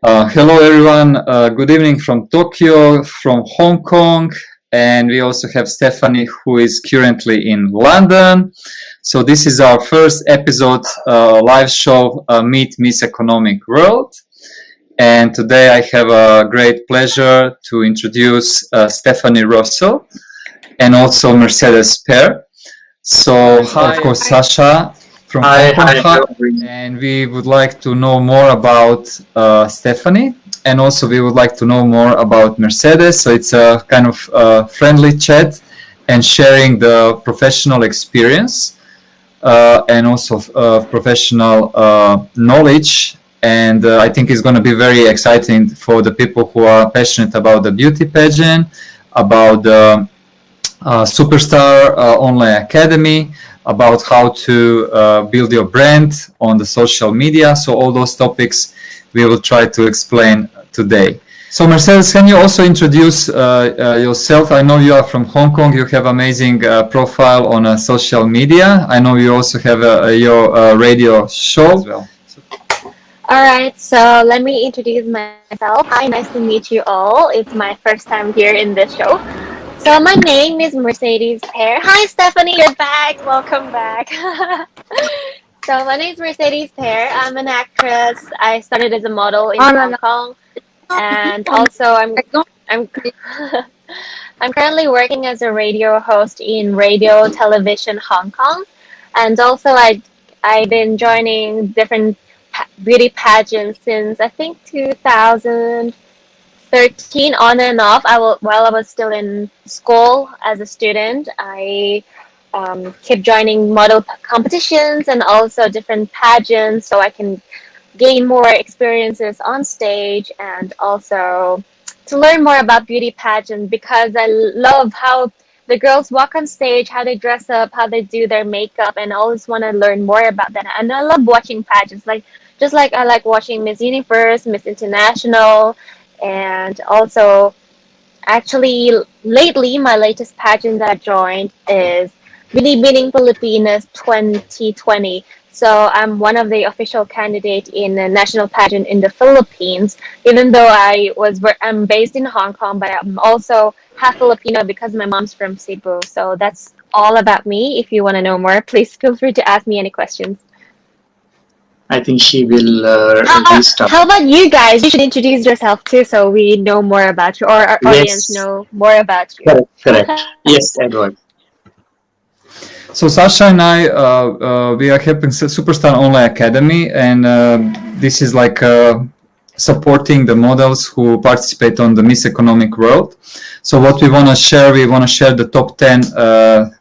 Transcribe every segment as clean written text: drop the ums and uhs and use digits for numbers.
Hello everyone, good evening from Tokyo, from Hong Kong, and we also have Stephanie who is currently in London. So this is our first episode live show Meet Miss Economic World. And today I have a great pleasure to introduce Stephanie Roussel and also Mercedes Pear. So hi, of course, Sasha from Hong Kong, and we would like to know more about Stephanie, and also we would like to know more about Mercedes. So it's a kind of friendly chat and sharing the professional experience and also professional knowledge. And I think it's going to be very exciting for the people who are passionate about the beauty pageant, about the Superstar Online Academy, about how to build your brand on the social media. So all those topics we will try to explain today. So Mercedes, can you also introduce yourself? I know you are from Hong Kong. You have amazing profile on social media. I know you also have your radio show as well. All right, so let me introduce myself. Hi, nice to meet you all. It's my first time here in this show. So my name is Mercedes Pear. Hi, Stephanie, you're back. Welcome back. So my name is Mercedes Pear. I'm an actress. I started as a model in Hong Kong, and also I'm I'm currently working as a radio host in Radio Television Hong Kong, and also I've been joining different beauty pageants since I think 2013 on and off. While I was still in school as a student, I kept joining model competitions and also different pageants so I can gain more experiences on stage and also to learn more about beauty pageants because I love how the girls walk on stage, how they dress up, how they do their makeup, and I always want to learn more about that. And I love watching pageants, just like I like watching Miss Universe, Miss International, and also actually lately my latest pageant that I joined is Binibining Pilipinas 2020. So I'm one of the official candidates in a national pageant in the Philippines. Even though I'm based in Hong Kong, but I'm also half Filipino because my mom's from Cebu. So that's all about me. If you want to know more, please feel free to ask me any questions. I think she will restart. How about you guys? You should introduce yourself too, so we know more about you, or our audience know more about you. Correct. Yes, Edward. So Sasha and I, we are helping Superstar Online Academy, and this is like supporting the models who participate on the Miss Economic World. So what we want to share the top 10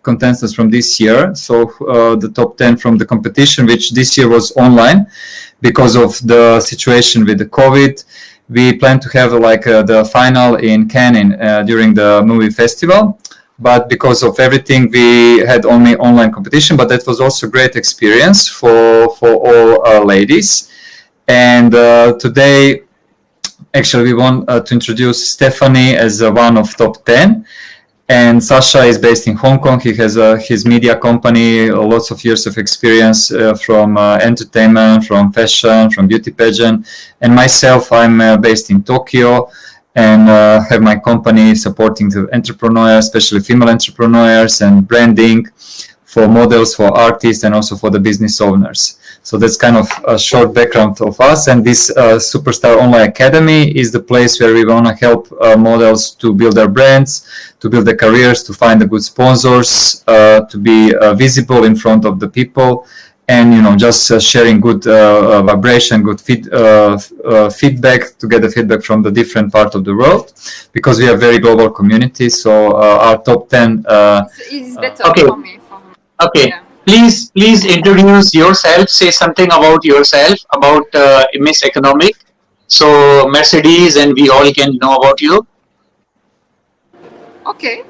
contestants from this year. So the top 10 from the competition, which this year was online because of the situation with the COVID. We plan to have the final in Cannes during the movie festival. But because of everything, we had only online competition. But that was also a great experience for all ladies. And today, actually, we want to introduce Stephanie as one of top 10. And Sasha is based in Hong Kong. He has his media company, lots of years of experience from entertainment, from fashion, from beauty pageant. And myself, I'm based in Tokyo and have my company supporting the entrepreneurs, especially female entrepreneurs, and branding for models, for artists, and also for the business owners. So that's kind of a short background of us. And this Superstar Online Academy is the place where we want to help models to build their brands, to build their careers, to find the good sponsors, to be visible in front of the people, and just sharing good vibration, good feedback, to get the feedback from the different part of the world, because we are a very global community. So our top 10. It's better for me. Okay. Yeah. Please introduce yourself. Say something about yourself, about Miss Economic. So Mercedes and we all can know about you. Okay.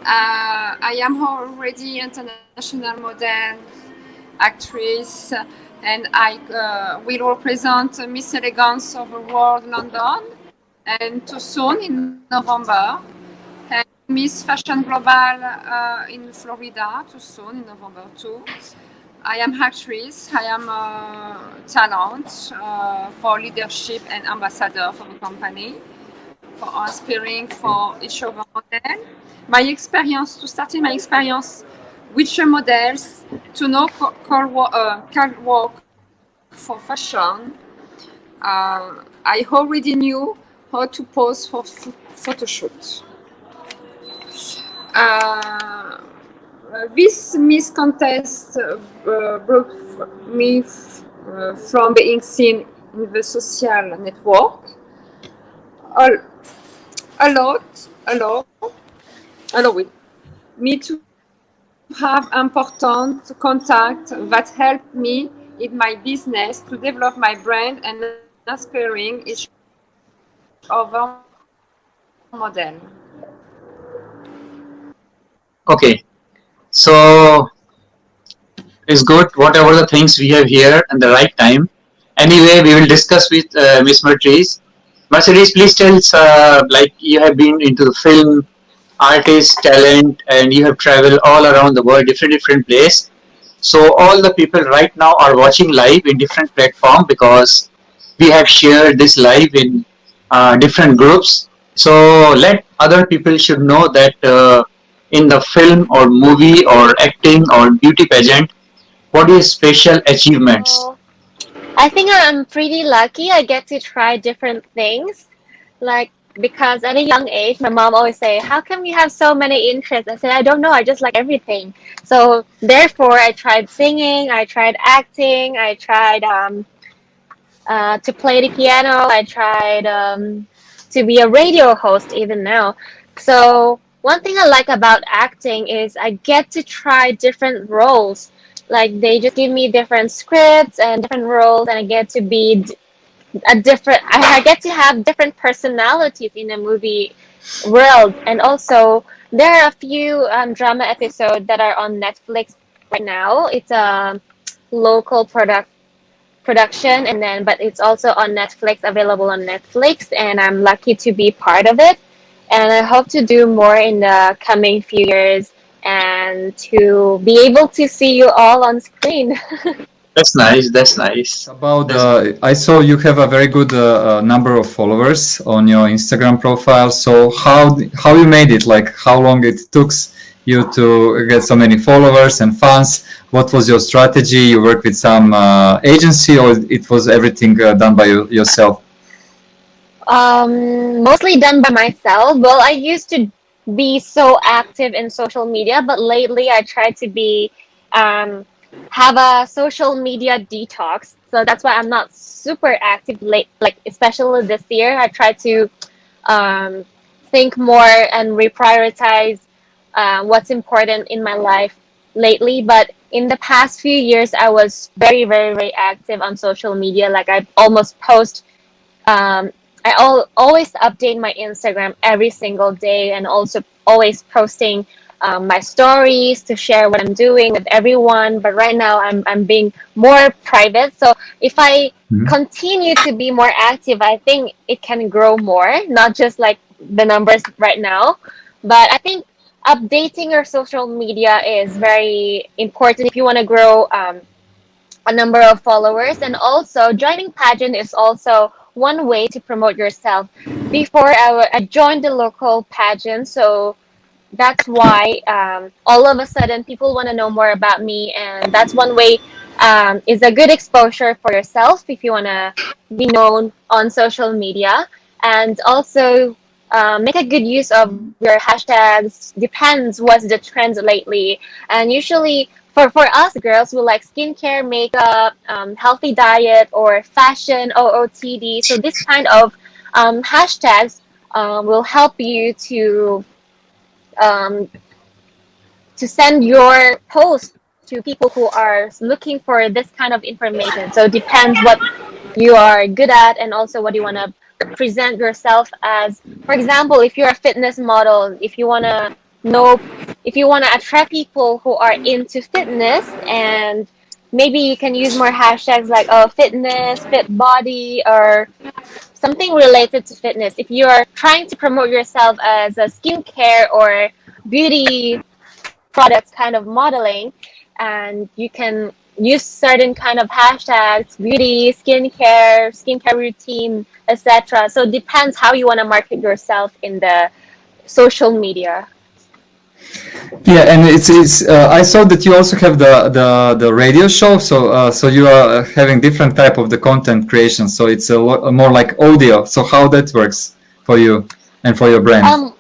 I am already international model, actress, and I will represent Miss Elegance of the World London and too soon in November. Miss Fashion Global in Florida too soon in November too. I am actress. I am a talent for leadership and ambassador for the company, for inspiring for each of our model. My experience, to start my experience with the models, to know can work for fashion. I already knew how to pose for photo shoot. This Miss Contest brought me from being seen in the social network a, a lot, allowed me to have important contact that helped me in my business to develop my brand and inspiring each other model. Okay, so it's good. Whatever the things we have here at the right time. Anyway, we will discuss with Miss Mercedes. Mercedes, please tell us, like you have been into the film, artist, talent, and you have traveled all around the world, different place. So all the people right now are watching live in different platform because we have shared this live in different groups. So let other people should know that in the film or movie or acting or beauty pageant, what is special achievements? So I think I'm pretty lucky. I get to try different things. Like, because at a young age, my mom always say, "How come you have so many interests?" I said, "I don't know. I just like everything." So therefore, I tried singing, I tried acting, I tried to play the piano, I tried to be a radio host even now. So one thing I like about acting is I get to try different roles. Like they just give me different scripts and different roles, and I get to be a different. I get to have different personalities in a movie world, and also there are a few drama episodes that are on Netflix right now. It's a local production, and then but it's also on Netflix, available on Netflix, and I'm lucky to be part of it, and I hope to do more in the coming few years and to be able to see you all on screen. That's nice. That's nice. About That's I saw you have a very good number of followers on your Instagram profile. So how you made it? Like how long it took you to get so many followers and fans? What was your strategy? You work with some agency, or it was everything done by yourself? Mostly done by myself. Well, I used to be so active in social media, but lately I try to be um, have a social media detox. So that's why I'm not super active late, like especially this year. I try to um, think more and reprioritize what's important in my life lately. But in the past few years, I was very, very, very active on social media. Like I almost post um, always update my Instagram every single day, and also always posting my stories to share what I'm doing with everyone. But right now, I'm being more private. So if I Mhm. continue to be more active, I think it can grow more, not just like the numbers right now. But I think updating your social media is very important if you want to grow a number of followers, and also joining pageant is also one way to promote yourself. Before I joined the local pageant, so that's why all of a sudden people want to know more about me, and that's one way is a good exposure for yourself if you want to be known on social media, and also make a good use of your hashtags. Depends what's the trends lately, and usually for us girls we like skincare, makeup, healthy diet, or fashion, OOTD. So this kind of hashtags will help you um, to send your post to people who are looking for this kind of information. So it depends what you are good at, and also what you want to present yourself as. For example, if you're a fitness model, if you want to know, if you want to attract people who are into fitness, and maybe you can use more hashtags like fitness, fit body, or something related to fitness. If you're trying to promote yourself as a skincare or beauty products kind of modeling, and you can use certain kind of hashtags, beauty, skincare routine, etc. So it depends how you want to market yourself in the social media. Yeah, and it's I saw that you also have the radio show, so you are having different type of the content creation. So it's more like audio. So how that works for you and for your brand?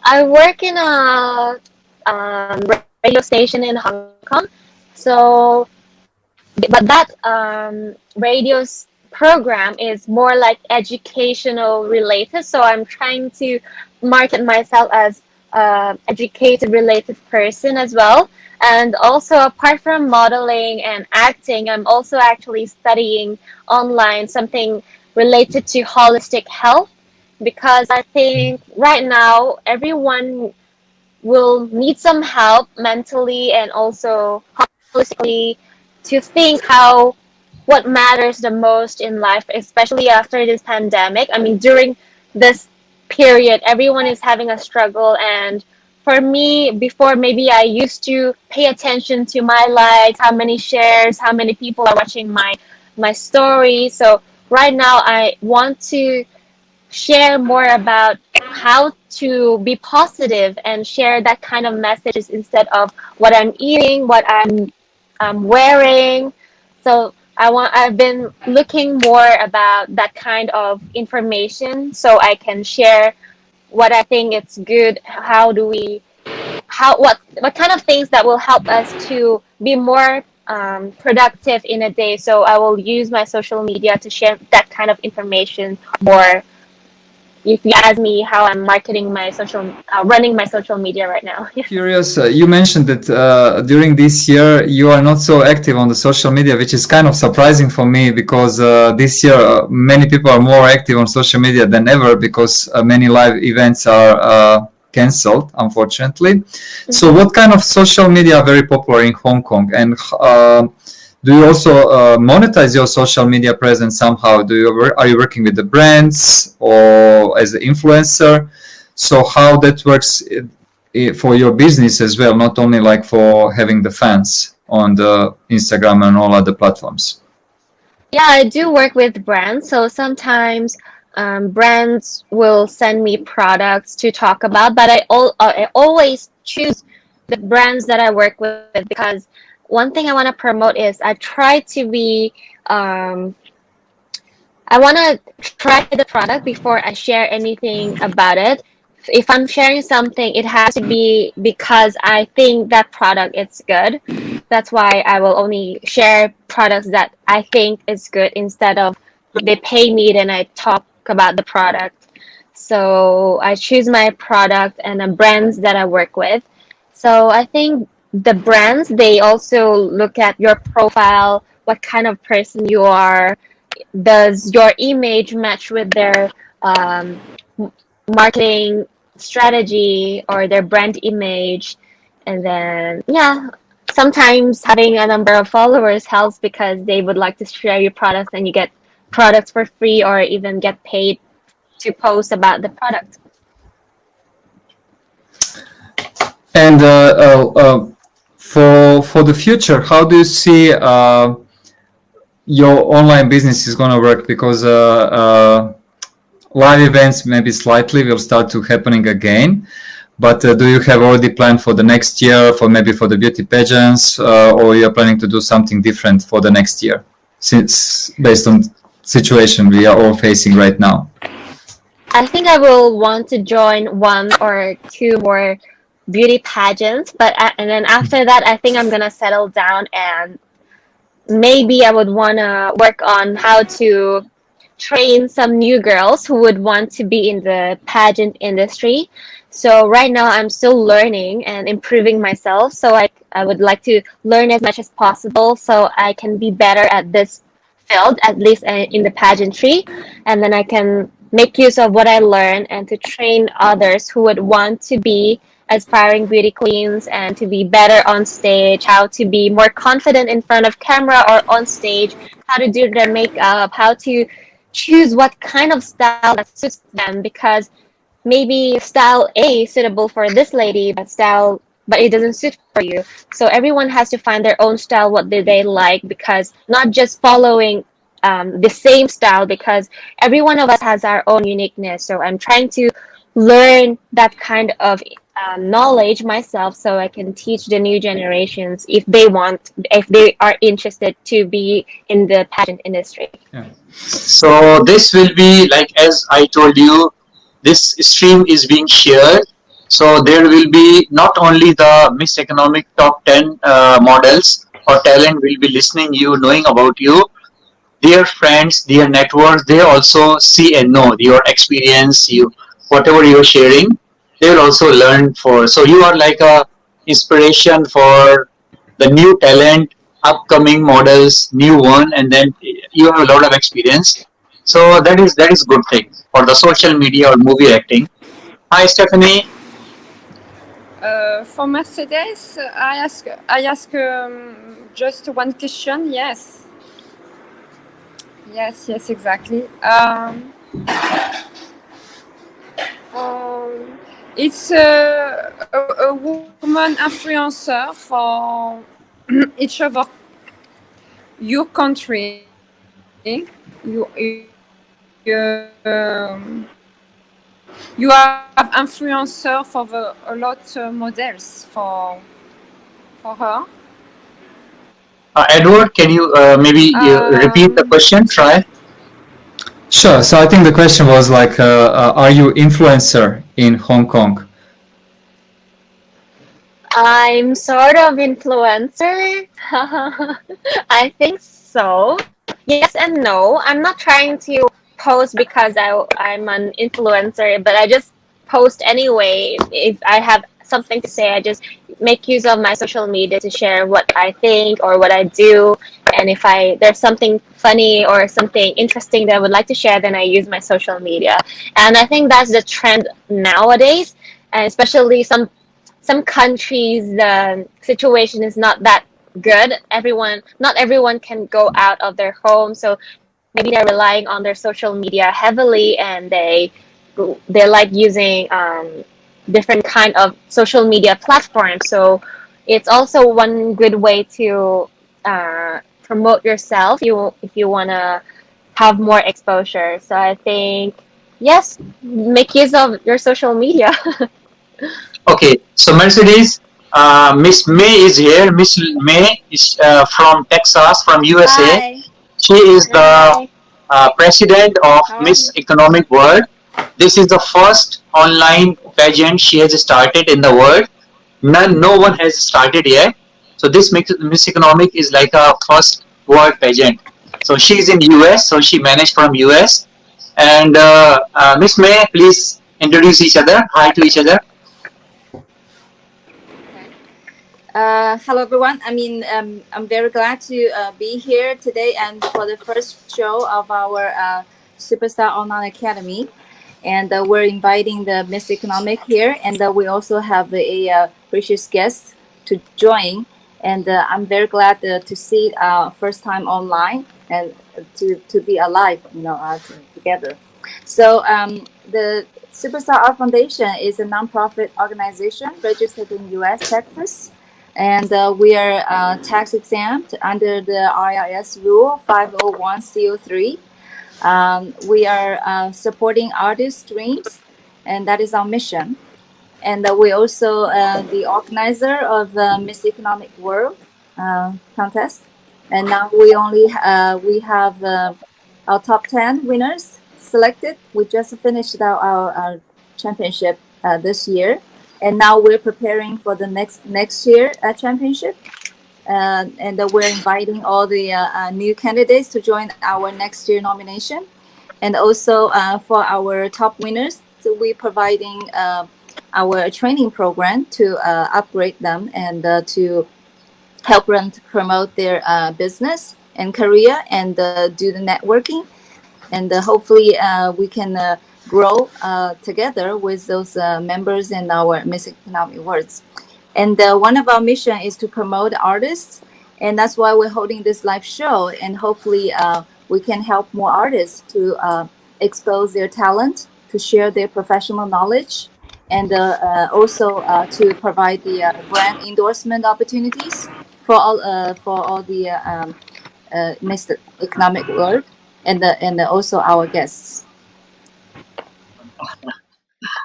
I work in a radio station in Hong Kong. So, but that radio's program is more like educational related. So I'm trying to market myself as educated related person as well. And also, apart from modeling and acting, I'm also actually studying online something related to holistic health, because I think right now everyone will need some help mentally and also holistically to think how what matters the most in life, especially after this pandemic. I mean, during this period, everyone is having a struggle. And for me, before, maybe I used to pay attention to my likes, how many shares, how many people are watching my story. So right now, I want to share more about how to be positive and share that kind of messages instead of what I'm eating, what I'm wearing. So I've been looking more about that kind of information so I can share what I think it's good. How do we how what kind of things that will help us to be more productive in a day. So I will use my social media to share that kind of information more, if you ask me how I'm marketing my running my social media right now. Curious, you mentioned that during this year you are not so active on the social media, which is kind of surprising for me, because this year many people are more active on social media than ever, because many live events are cancelled, unfortunately. Mm-hmm. So what kind of social media are very popular in Hong Kong, and do you also monetize your social media presence somehow? Are you working with the brands or as an influencer? So how that works for your business as well, not only like for having the fans on the Instagram and all other platforms? Yeah, I do work with brands. So sometimes brands will send me products to talk about, but I always choose the brands that I work with, because one thing I want to promote is I try to be I want to try the product before I share anything about it. If I'm sharing something, it has to be because I think that product is good. That's why I will only share products that I think is good, instead of they pay me and I talk about the product. So I choose my product and the brands that I work with. So I think the brands, they also look at your profile, what kind of person you are. Does your image match with their marketing strategy or their brand image? And then, yeah, sometimes having a number of followers helps, because they would like to share your products and you get products for free or even get paid to post about the product. And for the future, how do you see your online business is going to work? Because live events maybe slightly will start to happening again, but do you have already planned for the next year, for maybe for the beauty pageants, or you're planning to do something different for the next year, since based on situation we are all facing right now? I think I will want to join one or two more beauty pageants, and then after that, I think I'm gonna settle down, and maybe I would want to work on how to train some new girls who would want to be in the pageant industry. So right now I'm still learning and improving myself. So I would like to learn as much as possible so I can be better at this field, at least in the pageantry. And then I can make use of what I learn and to train others who would want to be aspiring beauty queens and to be better on stage, how to be more confident in front of camera or on stage, how to do their makeup, how to choose what kind of style that suits them, because maybe style A is suitable for this lady, but style but it doesn't suit for you. So everyone has to find their own style, what they like, because not just following the same style, because every one of us has our own uniqueness. So I'm trying to learn that kind of knowledge myself, so I can teach the new generations if they are interested to be in the pageant industry. Yeah. So this will be like, as I told you, this stream is being shared. So there will be not only the Miss Economic top 10 models or talent will be listening you, knowing about you, their friends, their networks, they also see and know your experience, you whatever you're sharing, they will also learn for. So you are like a inspiration for the new talent, upcoming models, new one, and then you have a lot of experience. So that is good thing for the social media or movie acting. Hi Stephanie. For Mercedes, I ask just one question. Yes, exactly. It's a woman influencer for each of your country. You have influencer for a lot models for her. Edward, can you maybe repeat the question? Try. Sure. So I think the question was like, are you influencer in Hong Kong? I'm sort of influencer. I think so. Yes and no. I'm not trying to post because I'm an influencer, but I just post anyway. If I have something to say, I just make use of my social media to share what I think or what I do. And if there's something funny or something interesting that I would like to share, then I use my social media. And I think that's the trend nowadays, and especially some countries the situation is not that good. Not everyone can go out of their home, so maybe they're relying on their social media heavily, and they like using different kind of social media platforms. So it's also one good way to promote yourself, if you want to have more exposure. So I think, yes, make use of your social media. Okay, so Mercedes, Miss May is here. Miss May is from Texas, from USA. Hi. She is the Hi. president of How are Miss you? Economic World. This is the first online pageant she has started in the world. No one has started yet. So this Miss Economic is like a first world pageant. So she is in US, so she managed from US. And Miss May, please introduce each other. Hi to each other. Hello, everyone. I'm very glad to be here today and for the first show of our Superstar Online Academy. And we're inviting the Miss Economic here, and we also have a precious guest to join. And I'm very glad to see first time online and to be alive, together. So the Superstar Art Foundation is a nonprofit organization registered in U.S. Texas. And we are tax exempt under the IRS rule 501C03. We are supporting artist dreams, and that is our mission. And we also the organizer of the Miss Economic World contest. And now we have our top 10 winners selected. We just finished our championship this year. And now we're preparing for the next year championship, and we're inviting all the new candidates to join our next year nomination, and also for our top winners, so we're providing our training program to upgrade them and to help them to promote their business and career and do the networking, and hopefully we can grow together with those members and our Miss Economic Awards. And one of our mission is to promote artists, and that's why we're holding this live show. And hopefully we can help more artists to expose their talent, to share their professional knowledge, and also to provide the brand endorsement opportunities for all the Miss Economic World and also our guests.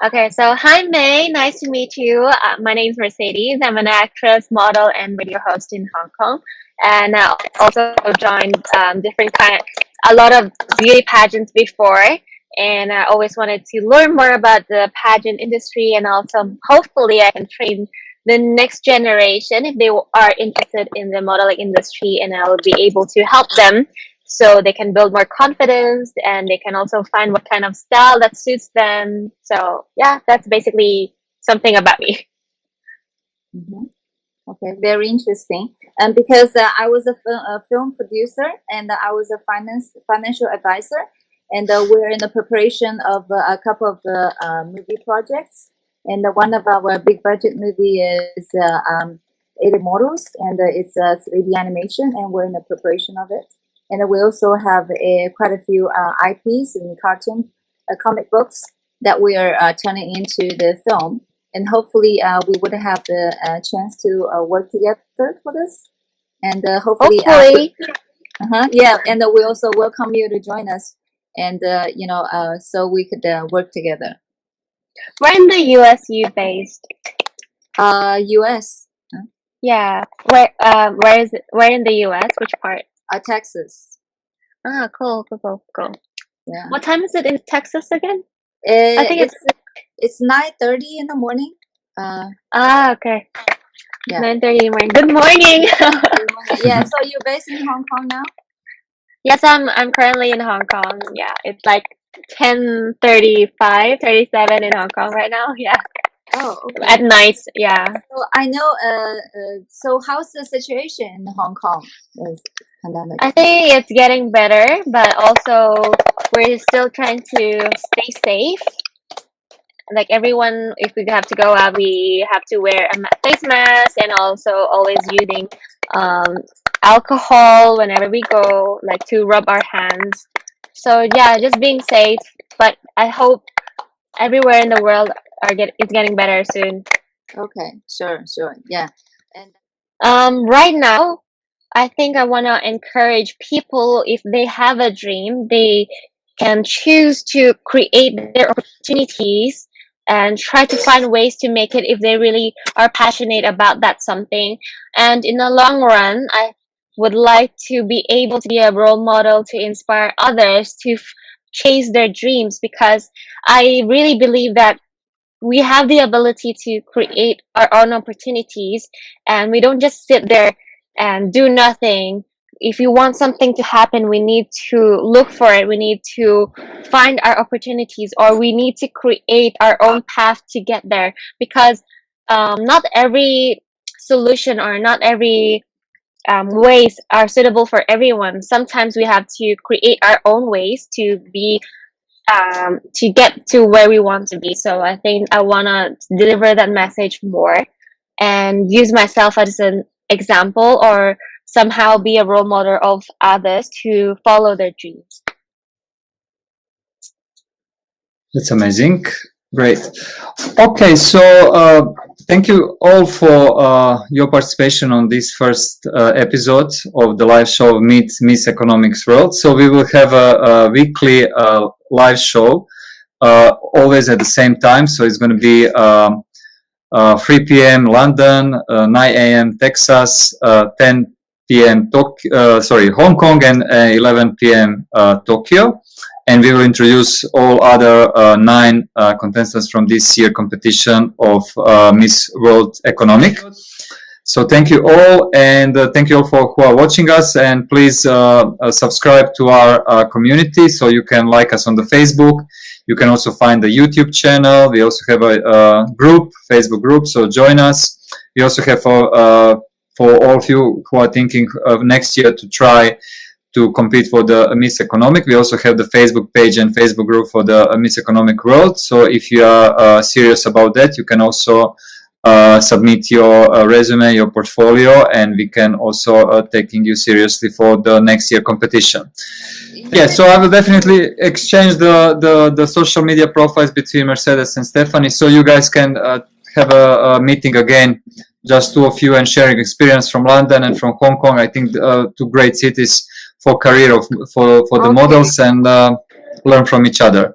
Okay, so hi May, nice to meet you. My name is Mercedes. I'm an actress, model, and radio host in Hong Kong, and I also joined a lot of beauty pageants before. And I always wanted to learn more about the pageant industry, and also hopefully I can train the next generation if they are interested in the modeling industry, and I'll be able to help them so they can build more confidence and they can also find what kind of style that suits them. So yeah, that's basically something about me. Mm-hmm. Okay, very interesting. And because I was a film producer and I was a financial advisor, and we're in the preparation of a couple of movie projects. And one of our big budget movie is 80 Models, and it's a 3D animation, and we're in the preparation of it. And we also have quite a few IPs and cartoon comic books that we are turning into the film. And hopefully we would have the chance to work together for this. And hopefully, yeah. And we also welcome you to join us. And so we could work together. Where in the US you based? US. Yeah. Where is it? Where in the US? Which part? Texas. Ah, cool. Yeah. What time is it in Texas again? I think it's 9:30 in the morning. Okay. Yeah. 9:30 in the morning. Good morning. Yeah. So you're based in Hong Kong now? Yes, I'm currently in Hong Kong. Yeah, it's like 10:35, 37 in Hong Kong right now. Yeah. Oh, okay. At night. Yeah. So I know. So how's the situation in Hong Kong? Pandemic. I think it's getting better, but also we're still trying to stay safe. Like everyone, if we have to go out, we have to wear a face mask, and also always using alcohol whenever we go, like to rub our hands. So yeah, just being safe. But I hope everywhere in the world is getting better soon. Okay, sure, yeah. And right now, I think I want to encourage people, if they have a dream, they can choose to create their opportunities and try to find ways to make it if they really are passionate about that something. And in the long run, I would like to be able to be a role model to inspire others to chase their dreams, because I really believe that we have the ability to create our own opportunities, and we don't just sit there and do nothing. If you want something to happen, we need to look for it. We need to find our opportunities, or we need to create our own path to get there, because not every solution or not every ways are suitable for everyone. Sometimes we have to create our own ways to be to get to where we want to be. So I think I want to deliver that message more and use myself as an example, or somehow be a role model of others to follow their dreams. That's amazing. Great. Okay, so thank you all for your participation on this first episode of the live show Meet Miss Economics World. So we will have a weekly live show always at the same time. So it's going to be 3 p.m. London, 9 a.m. Texas, 10 p.m. Hong Kong, and 11 p.m. Tokyo. And we will introduce all other 9 contestants from this year competition of Miss World Economic. So thank you all, and thank you all for who are watching us. And please subscribe to our community, so you can like us on the Facebook. You can also find the YouTube channel. We also have a Facebook group, so join us. We also have for all of you who are thinking of next year to try to compete for the Miss Economic, we also have the Facebook page and Facebook group for the Miss Economic World. So if you are serious about that, you can also submit your resume, your portfolio, and we can also taking you seriously for the next year competition. Yeah, so I will definitely exchange the social media profiles between Mercedes and Stephanie, so you guys can have a meeting again, just two of you, and sharing experience from London and from Hong Kong. I think two great cities for career for the models, and learn from each other.